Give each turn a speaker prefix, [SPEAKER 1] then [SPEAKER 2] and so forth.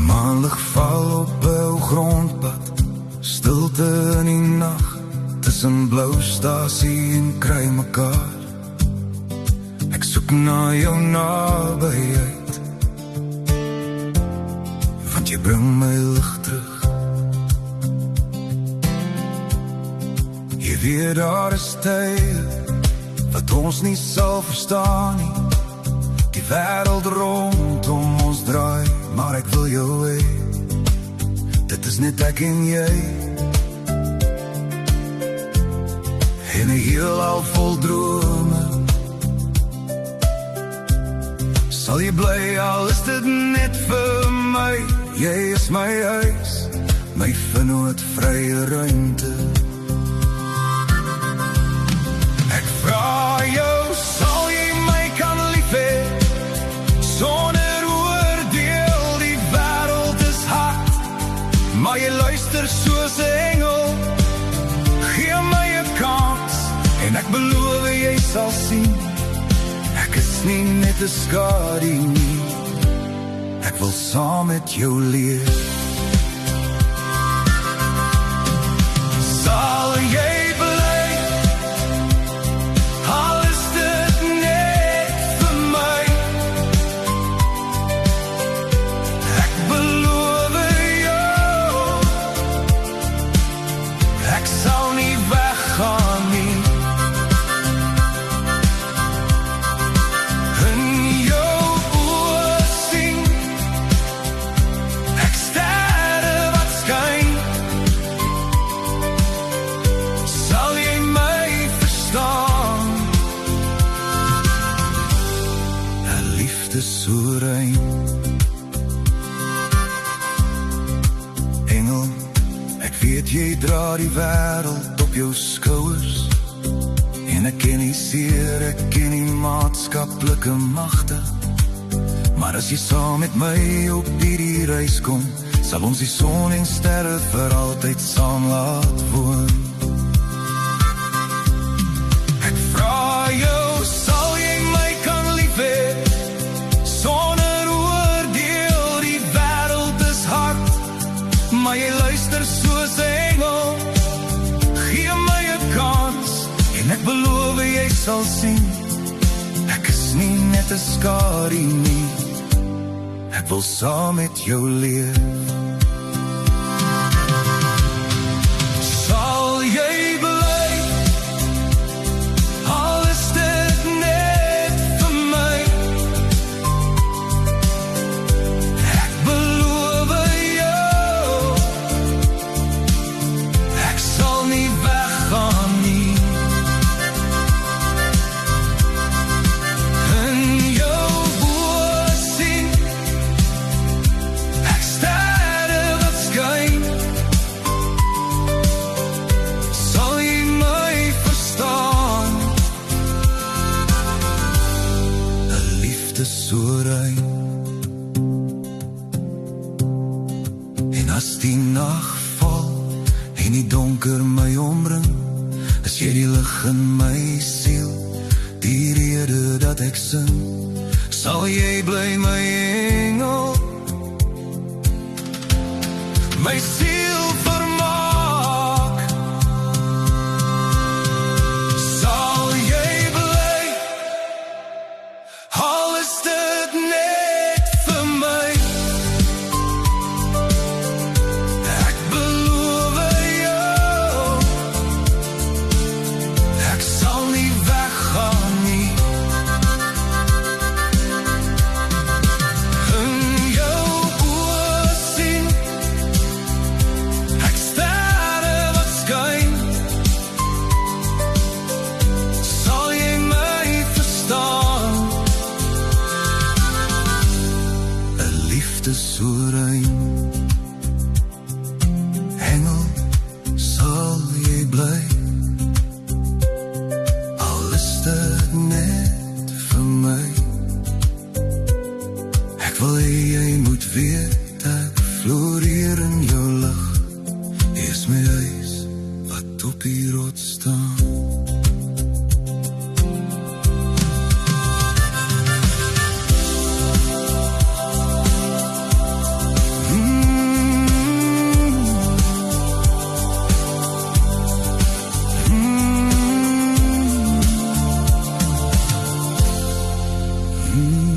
[SPEAKER 1] Maanlig val op 'n grondpad, stilte in die nag, tussen Bloustasie en kry mekaar. Ek soek na jou nabyheid, want jy bring my lig terug. Jy weet daar is tye wat ons nie sal verstaan nie. Die wêreld rondom ons draai, maar ek wil jou hê. Dit is net ek en jy, en 'n heelal vol drome. Sal jy bly, al is dit net vir my. Jy is my huis, my vernoot, vrye ruimte. Ek vra jou, sal jy my kan lief hê, sonder oordeel? Die wêreld is hard, maar jy luister soos 'n engel. Gee my 'n kans, en ek beloof jy sal sien, ek is nie net 'n skadu nie. Ek wil saam met jou leef. Sal jy bly, al is dit net vir my. Ek beloof jou, ek sal nie weggaan nie. Engel, ek weet jy dra die wêreld op jou skouers, en ek ken die seer, ek ken die maatskaplike magte. Maar as jy saam met my op hierdie reis kom, sal ons die son en sterre vir altyd saam laat woon. Ek vra jou, sal jy my kan lief hê, sonder oordeel? Die wêreld is hard, maar jy luister soos 'n engel. Gee my 'n kans, en ek beloof jy sal sien, ek is nie net 'n skadu nie. Ek wil saam met jou leef. Sal jy bly, al is dit net vir my. Ek beloof jou, ek sal nie weggaan nie. In jou oë sien ek sterre wat skyn. Sal jy my verstaan? 'n liefde so rein. En as die nag val en die donker my omring, is jy die lig in my siel, die rede dat ek sing. Sal jy bly my engel, my siel vermaak? Sal jy bly, al is dit net vir my. Ek beloof jou, ek sal nie weggaan nie. In jou oë sien ek sterre wat skyn. Sal jy my verstaan? 'n liefde so rein. Engel, sal jy bly, al is dit net vir my. Ek wil hê jy moet weet, ek floreer in jou lig. Jy is my huis, wereld staan. Mm-hmm.